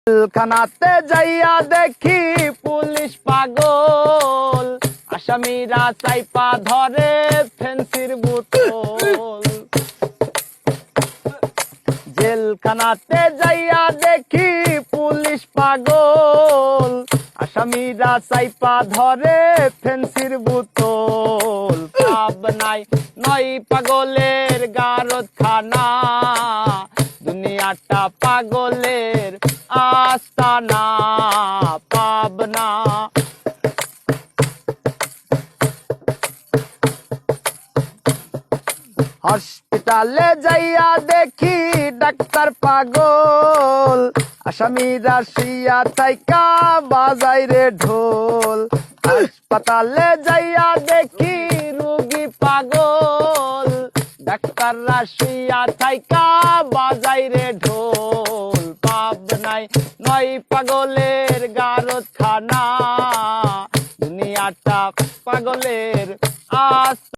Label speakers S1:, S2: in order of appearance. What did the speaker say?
S1: জেলখানাতে যাইয়া দেখি পুলিশ পাগল, আসামিরা চাইপা ধরে ফেন্সির বোতল। জেলখানাতে যাইয়া দেখি পুলিশ পাগল, আসামিরা চাইপা ধরে ফেন্সির বোতল। পাবনাই নয় পাগলের গারদখানা, দুনিয়াটা পাগলের আস্তানা। পাবনা হসপিটালে যাইয়া দেখি ডাক্তার পাগল, আসামিরা শুইয়া থাইকা বাজায় রে ঢোল। হাসপাতালে যাইয়া দেখি রোগী পাগল, ডাক্তাররা শুইয়া থাইকা বাজায় রে ঢোল। পাবনাই নয় পাগলের গারদখানা, দুনিয়াটা পাগলের আস্তানা।